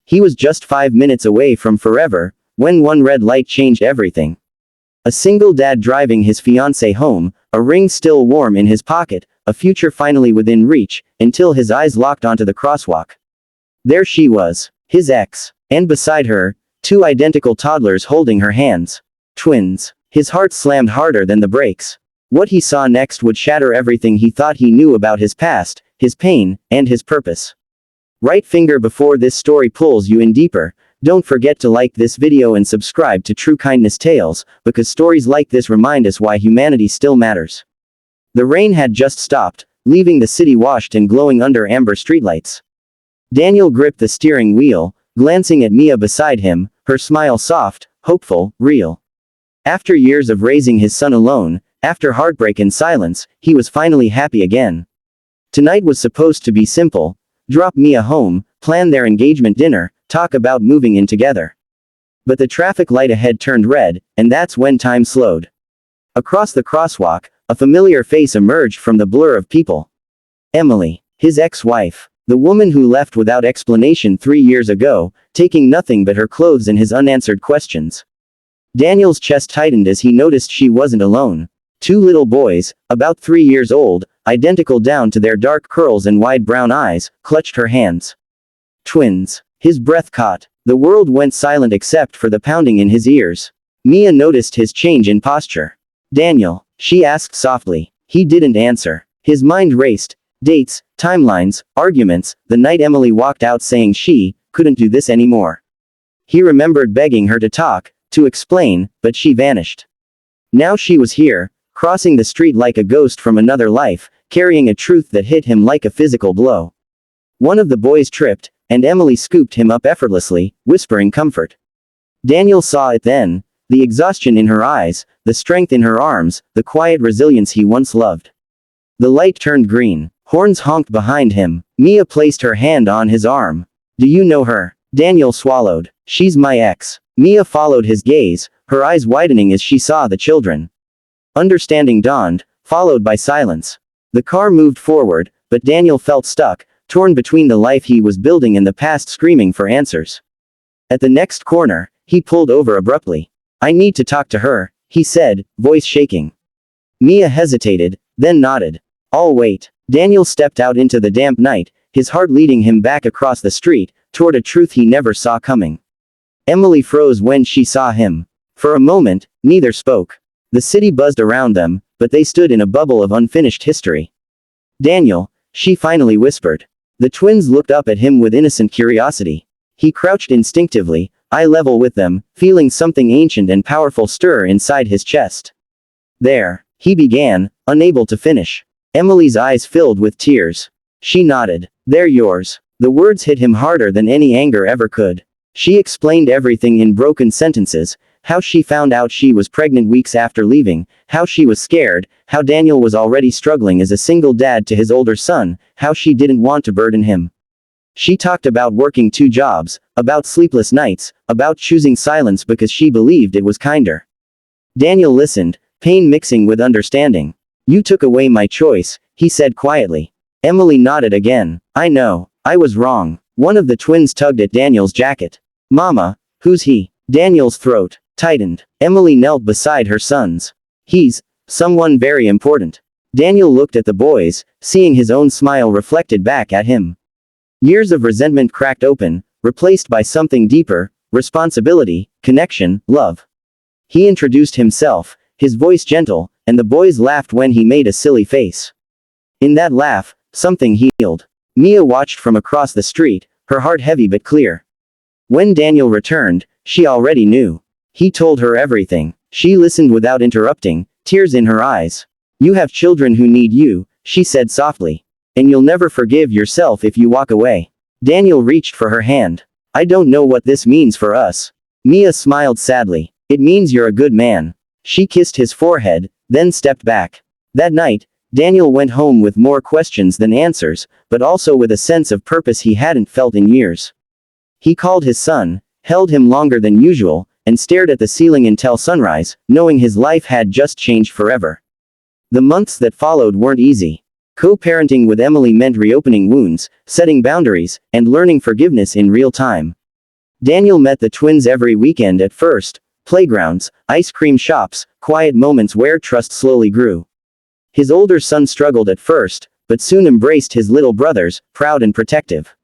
He was just 5 minutes away from forever, when one red light changed everything. A single dad driving his fiancée home, a ring still warm in his pocket, a future finally within reach, until his eyes locked onto the crosswalk. There she was, his ex, and beside her, two identical toddlers holding her hands. Twins. His heart slammed harder than the brakes. What he saw next would shatter everything he thought he knew about his past, his pain, and his purpose. Right finger before this story pulls you in deeper, don't forget to like this video and subscribe to True Kindness Tales, because stories like this remind us why humanity still matters. The rain had just stopped, leaving the city washed and glowing under amber streetlights. Daniel gripped the steering wheel, glancing at Mia beside him, her smile soft, hopeful, real. After years of raising his son alone, after heartbreak and silence, he was finally happy again. Tonight was supposed to be simple: drop Mia home, plan their engagement dinner, talk about moving in together. But the traffic light ahead turned red, and that's when time slowed. Across the crosswalk, a familiar face emerged from the blur of people. Emily, his ex-wife. The woman who left without explanation 3 years ago, taking nothing but her clothes and his unanswered questions. Daniel's chest tightened as he noticed she wasn't alone. Two little boys, about 3 years old, identical down to their dark curls and wide brown eyes, clutched her hands. Twins. His breath caught. The world went silent except for the pounding in his ears. Mia noticed his change in posture. Daniel, she asked softly. He didn't answer. His mind raced. Dates, timelines, arguments, the night Emily walked out saying she couldn't do this anymore. He remembered begging her to talk, to explain, but she vanished. Now she was here, crossing the street like a ghost from another life, carrying a truth that hit him like a physical blow. One of the boys tripped, and Emily scooped him up effortlessly, whispering comfort. Daniel saw it then, the exhaustion in her eyes, the strength in her arms, the quiet resilience he once loved. The light turned green. Horns honked behind him. Mia placed her hand on his arm. Do you know her? Daniel swallowed. She's my ex. Mia followed his gaze, her eyes widening as she saw the children. Understanding dawned, followed by silence. The car moved forward, but Daniel felt stuck, torn between the life he was building and the past screaming for answers. At the next corner, he pulled over abruptly. I need to talk to her, he said, voice shaking. Mia hesitated, then nodded. I'll wait. Daniel stepped out into the damp night, his heart leading him back across the street, toward a truth he never saw coming. Emily froze when she saw him. For a moment, neither spoke. The city buzzed around them, but they stood in a bubble of unfinished history. Daniel, she finally whispered. The twins looked up at him with innocent curiosity. He crouched instinctively, eye level with them, feeling something ancient and powerful stir inside his chest. There, he began, unable to finish. Emily's eyes filled with tears. She nodded. They're yours. The words hit him harder than any anger ever could. She explained everything in broken sentences, how she found out she was pregnant weeks after leaving, how she was scared, how Daniel was already struggling as a single dad to his older son, how she didn't want to burden him. She talked about working 2 jobs, about sleepless nights, about choosing silence because she believed it was kinder. Daniel listened, pain mixing with understanding. You took away my choice, he said quietly. Emily nodded again. I know. I was wrong. One of the twins tugged at Daniel's jacket. Mama, who's he? Daniel's throat tightened. Emily knelt beside her sons. He's someone very important. Daniel looked at the boys, seeing his own smile reflected back at him. Years of resentment cracked open, replaced by something deeper: responsibility, connection, love. He introduced himself, his voice gentle, and the boys laughed when he made a silly face. In that laugh, something healed. Mia watched from across the street, her heart heavy but clear. When Daniel returned, she already knew. He told her everything. She listened without interrupting, tears in her eyes. You have children who need you, she said softly. And you'll never forgive yourself if you walk away. Daniel reached for her hand. I don't know what this means for us. Mia smiled sadly. It means you're a good man. She kissed his forehead, then stepped back. That night, Daniel went home with more questions than answers, but also with a sense of purpose he hadn't felt in years. He called his son, held him longer than usual, and stared at the ceiling until sunrise, knowing his life had just changed forever. The months that followed weren't easy. Co-parenting with Emily meant reopening wounds, setting boundaries, and learning forgiveness in real time. Daniel met the twins every weekend at first: playgrounds, ice cream shops, quiet moments where trust slowly grew. His older son struggled at first, but soon embraced his little brothers, proud and protective.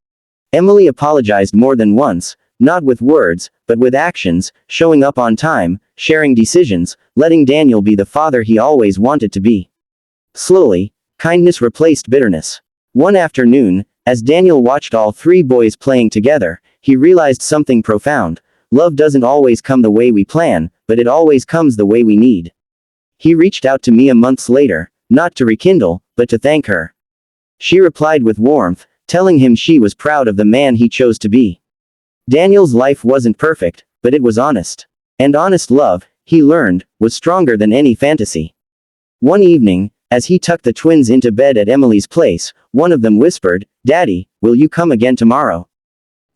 Emily apologized more than once, not with words, but with actions, showing up on time, sharing decisions, letting Daniel be the father he always wanted to be. Slowly, kindness replaced bitterness. One afternoon, as Daniel watched all three boys playing together, he realized something profound: love doesn't always come the way we plan, but it always comes the way we need. He reached out to Mia months later, not to rekindle, but to thank her. She replied with warmth, telling him she was proud of the man he chose to be. Daniel's life wasn't perfect, but it was honest. And honest love, he learned, was stronger than any fantasy. One evening, as he tucked the twins into bed at Emily's place, one of them whispered, "Daddy, will you come again tomorrow?"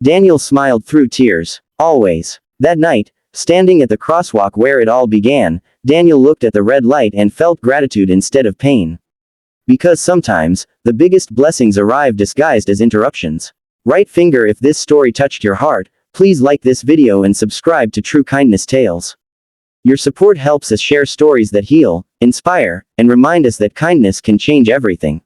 Daniel smiled through tears. Always. That night, standing at the crosswalk where it all began, Daniel looked at the red light and felt gratitude instead of pain. Because sometimes, the biggest blessings arrive disguised as interruptions. Right finger if this story touched your heart. Please like this video and subscribe to True Kindness Tales. Your support helps us share stories that heal, inspire, and remind us that kindness can change everything.